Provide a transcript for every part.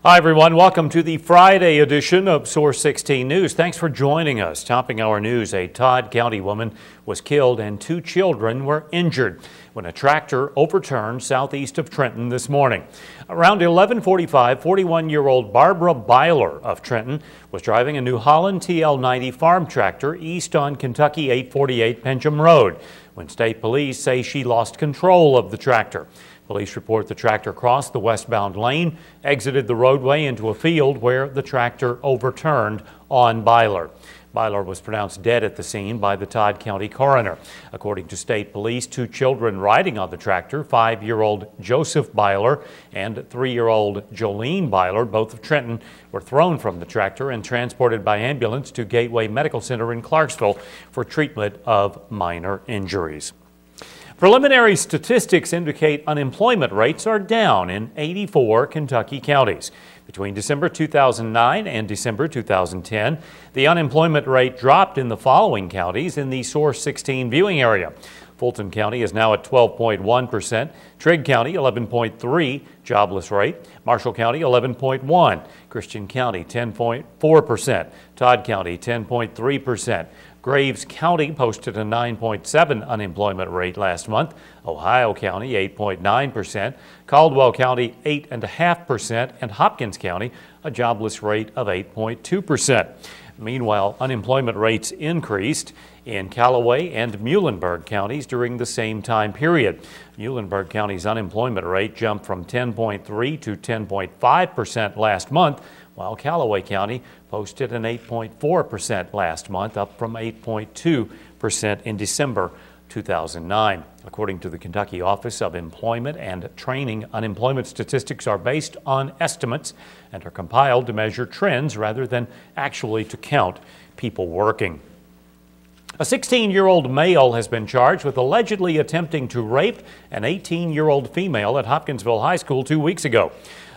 Hi everyone, welcome to the Friday edition of Source 16 News. Thanks for joining us. Topping our news, a Todd County woman was killed and 2 children were injured when a tractor overturned southeast of Trenton this morning. Around 11:45, 41-year-old Barbara Byler of Trenton was driving a New Holland TL90 farm tractor east on Kentucky 848 Pencham Road when state police say she lost control of the tractor. Police report the tractor crossed the westbound lane, exited the roadway into a field where the tractor overturned on Byler. Byler was pronounced dead at the scene by the Todd County coroner. According to state police, 2 children riding on the tractor, 5-year-old Joseph Byler and 3-year-old Jolene Byler, both of Trenton, were thrown from the tractor and transported by ambulance to Gateway Medical Center in Clarksville for treatment of minor injuries. Preliminary statistics indicate unemployment rates are down in 84 Kentucky counties. Between December 2009 and December 2010, the unemployment rate dropped in the following counties in the Source 16 viewing area. Fulton County is now at 12.1%, Trigg County 11.3% jobless rate, Marshall County 11.1%, Christian County 10.4%, Todd County 10.3%. Graves County posted a 9.7% unemployment rate last month, Ohio County 8.9%, Caldwell County 8.5%, and Hopkins County a jobless rate of 8.2%. Meanwhile, unemployment rates increased in Callaway and Muhlenberg counties during the same time period. Muhlenberg County's unemployment rate jumped from 10.3% to 10.5% last month, while Callaway County posted an 8.4% last month, up from 8.2% in December 2009. According to the Kentucky Office of Employment and Training, unemployment statistics are based on estimates and are compiled to measure trends rather than actually to count people working. A 16-year-old male has been charged with allegedly attempting to rape an 18-year-old female at Hopkinsville High School 2 weeks ago.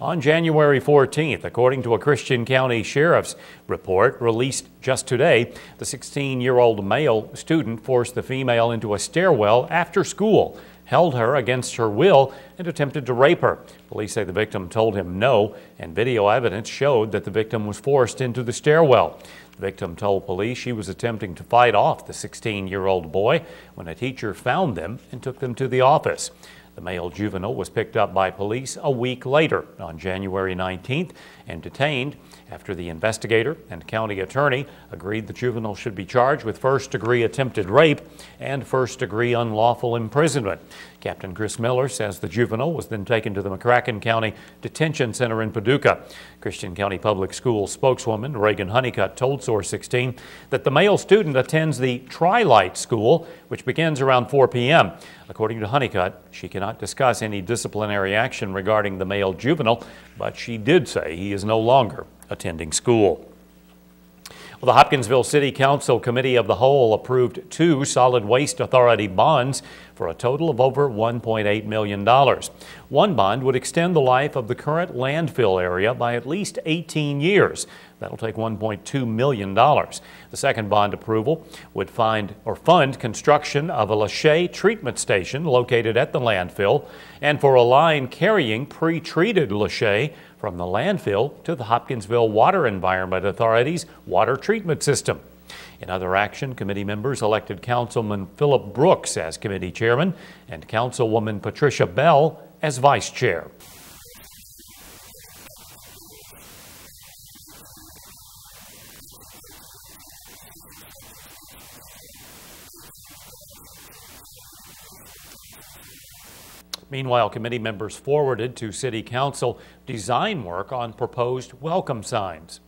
On January 14th, according to a Christian County Sheriff's report released just today, the 16-year-old male student forced the female into a stairwell after school, held her against her will, and attempted to rape her. Police say the victim told him no, and video evidence showed that the victim was forced into the stairwell. The victim told police she was attempting to fight off the 16-year-old boy when a teacher found them and took them to the office. The male juvenile was picked up by police a week later on January 19th and detained after the investigator and county attorney agreed the juvenile should be charged with first-degree attempted rape and first-degree unlawful imprisonment. Captain Chris Miller says the juvenile was then taken to the McCracken County Detention Center in Paducah. Christian County Public Schools spokeswoman Reagan Honeycutt told Source 16 that the male student attends the Tri-Light School, which begins around 4 p.m. According to Honeycutt, she cannot discuss any disciplinary action regarding the male juvenile, but she did say he is no longer attending school. Well, the Hopkinsville City Council Committee of the Whole approved 2 Solid Waste Authority bonds for a total of over $1.8 million. One bond would extend the life of the current landfill area by at least 18 years. That'll take $1.2 million. The second bond approval would fund construction of a Lachey treatment station located at the landfill and for a line carrying pre-treated Lachey from the landfill to the Hopkinsville Water Environment Authority's water treatment system. In other action, committee members elected Councilman Philip Brooks as committee chairman and Councilwoman Patricia Bell as vice chair. Meanwhile, committee members forwarded to City Council design work on proposed welcome signs.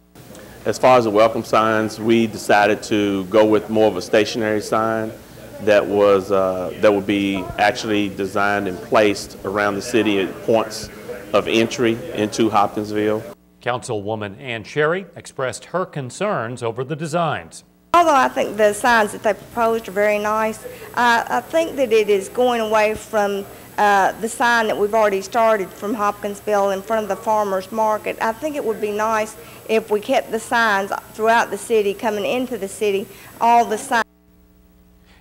As far as the welcome signs, we decided to go with more of a stationary sign that would be actually designed and placed around the city at points of entry into Hopkinsville. Councilwoman Ann Cherry expressed her concerns over the designs. Although I think the signs that they proposed are very nice, I think that it is going away from the sign that we've already started from Hopkinsville in front of the farmers market. I think it would be nice if we kept the signs throughout the city, coming into the city, all the signs.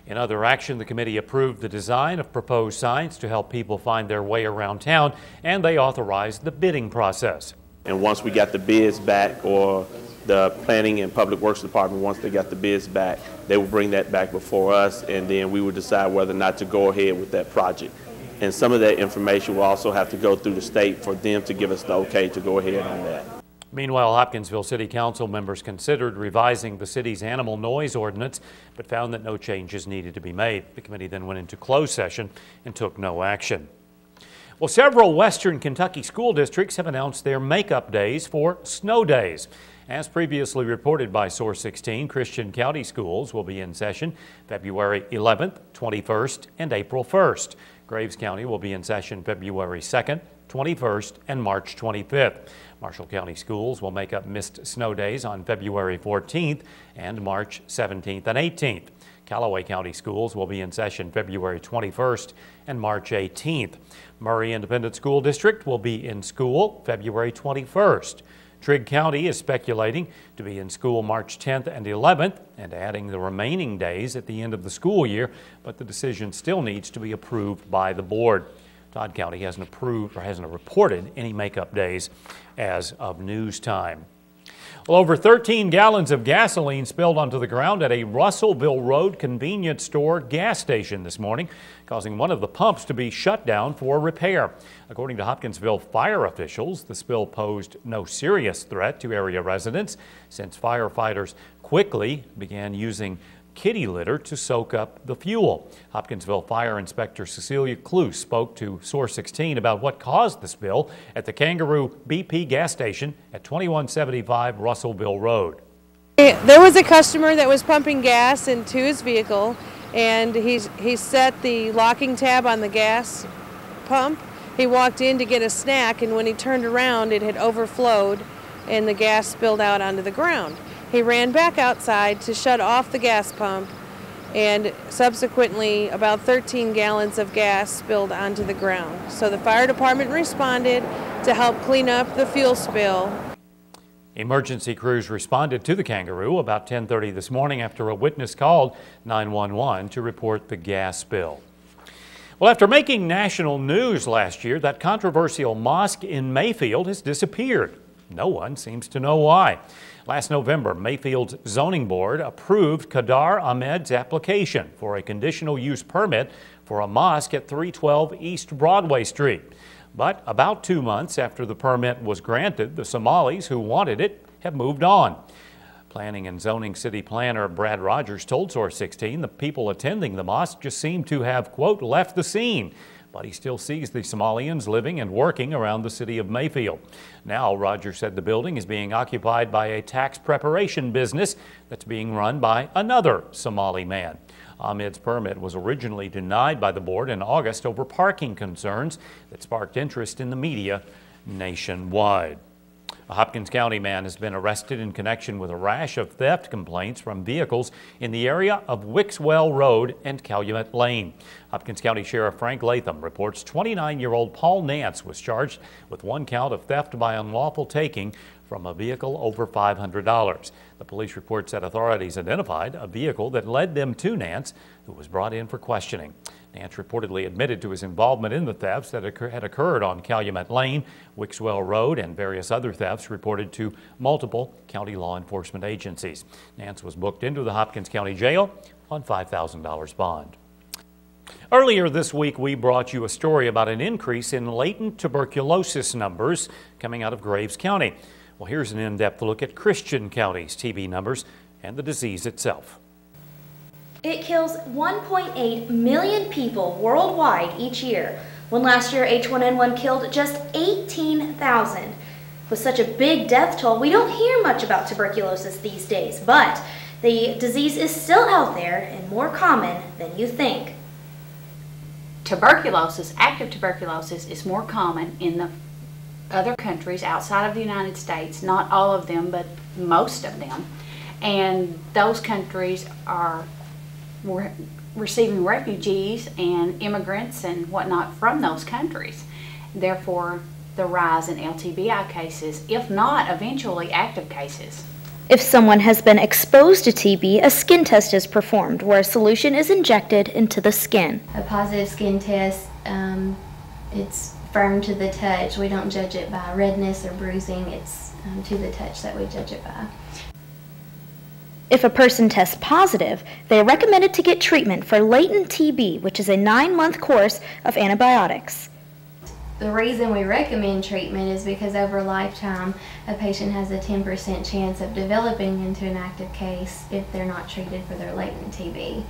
In other action, the committee approved the design of proposed signs to help people find their way around town, and they authorized the bidding process. And once we got the bids back, or the Planning and Public Works Department, once they got the bids back, they would bring that back before us, and then we would decide whether or not to go ahead with that project. And some of that information will also have to go through the state for them to give us the okay to go ahead on that. Meanwhile, Hopkinsville City Council members considered revising the city's animal noise ordinance, but found that no changes needed to be made. The committee then went into closed session and took no action. Well, several western Kentucky school districts have announced their makeup days for snow days. As previously reported by Source16, Christian County schools will be in session February 11th, 21st, and April 1st. Graves County will be in session February 2nd, 21st, and March 25th. Marshall County schools will make up missed snow days on February 14th and March 17th and 18th. Callaway County schools will be in session February 21st and March 18th. Murray Independent School District will be in school February 21st. Trigg County is speculating to be in school March 10th and 11th and adding the remaining days at the end of the school year, but the decision still needs to be approved by the board. Todd County hasn't approved or hasn't reported any makeup days as of news time. Well, over 13 gallons of gasoline spilled onto the ground at a Russellville Road convenience store gas station this morning, causing one of the pumps to be shut down for repair. According to Hopkinsville fire officials, the spill posed no serious threat to area residents since firefighters quickly began using kitty litter to soak up the fuel. Hopkinsville Fire Inspector Cecilia Cluse spoke to Source16 about what caused the spill at the Kangaroo BP gas station at 2175 Russellville Road. There was a customer that was pumping gas into his vehicle, and he set the locking tab on the gas pump. He walked in to get a snack, and when he turned around, it had overflowed and the gas spilled out onto the ground. He ran back outside to shut off the gas pump, and subsequently about 13 gallons of gas spilled onto the ground. So the fire department responded to help clean up the fuel spill. Emergency crews responded to the Kangaroo about 10:30 this morning after a witness called 911 to report the gas spill. Well, after making national news last year, that controversial mosque in Mayfield has disappeared. No one seems to know why. Last November, Mayfield's zoning board approved Kadar Ahmed's application for a conditional use permit for a mosque at 312 East Broadway Street. But about 2 months after the permit was granted, the Somalis who wanted it have moved on. Planning and Zoning City Planner Brad Rogers told Source16 the people attending the mosque just seem to have, quote, left the scene. But he still sees the Somalians living and working around the city of Mayfield. Now, Rogers said the building is being occupied by a tax preparation business that's being run by another Somali man. Ahmed's permit was originally denied by the board in August over parking concerns that sparked interest in the media nationwide. A Hopkins County man has been arrested in connection with a rash of theft complaints from vehicles in the area of Wixwell Road and Calumet Lane. Hopkins County Sheriff Frank Latham reports 29-year-old Paul Nance was charged with 1 count of theft by unlawful taking from a vehicle over $500. The police report said authorities identified a vehicle that led them to Nance, who was brought in for questioning. Nance reportedly admitted to his involvement in the thefts that had occurred on Calumet Lane, Wixwell Road, and various other thefts reported to multiple county law enforcement agencies. Nance was booked into the Hopkins County Jail on $5,000 bond. Earlier this week, we brought you a story about an increase in latent tuberculosis numbers coming out of Graves County. Well, here's an in-depth look at Christian County's TB numbers and the disease itself. It kills 1.8 million people worldwide each year, when last year H1N1 killed just 18,000. With such a big death toll, we don't hear much about tuberculosis these days, but the disease is still out there and more common than you think. Tuberculosis, active tuberculosis, is more common in the other countries outside of the United States, not all of them, but most of them. And those countries are receiving refugees and immigrants and whatnot from those countries. Therefore, the rise in LTBI cases, if not eventually active cases. If someone has been exposed to TB, a skin test is performed where a solution is injected into the skin. A positive skin test, it's firm to the touch. We don't judge it by redness or bruising. It's to the touch that we judge it by. If a person tests positive, they are recommended to get treatment for latent TB, which is a 9-month course of antibiotics. The reason we recommend treatment is because over a lifetime, a patient has a 10% chance of developing into an active case if they're not treated for their latent TB.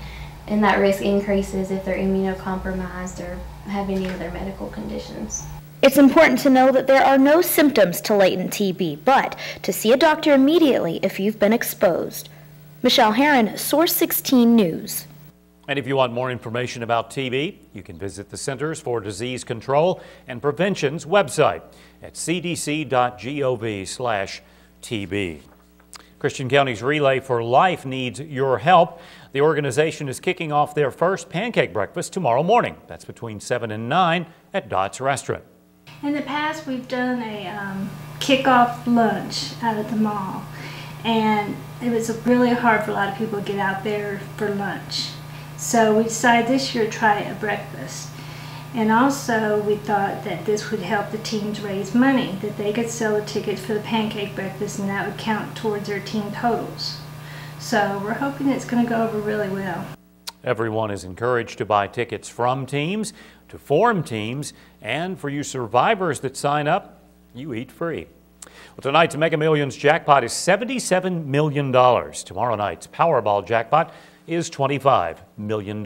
And that risk increases if they're immunocompromised or have any other medical conditions. It's important to know that there are no symptoms to latent TB, but to see a doctor immediately if you've been exposed. Michelle Herron, Source 16 News. And if you want more information about TB, you can visit the Centers for Disease Control and Prevention's website at cdc.gov/TB. Christian County's Relay for Life needs your help. The organization is kicking off their first pancake breakfast tomorrow morning. That's between 7 and 9 at Dot's Restaurant. In the past, we've done a kickoff lunch out at the mall, and it was really hard for a lot of people to get out there for lunch. So we decided this year to try a breakfast. And also we thought that this would help the teams raise money, that they could sell the tickets for the pancake breakfast and that would count towards their team totals. So we're hoping it's going to go over really well. Everyone is encouraged to buy tickets from teams, to form teams, and for you survivors that sign up, you eat free. Well, tonight's Mega Millions jackpot is $77 million. Tomorrow night's Powerball jackpot is $25 million.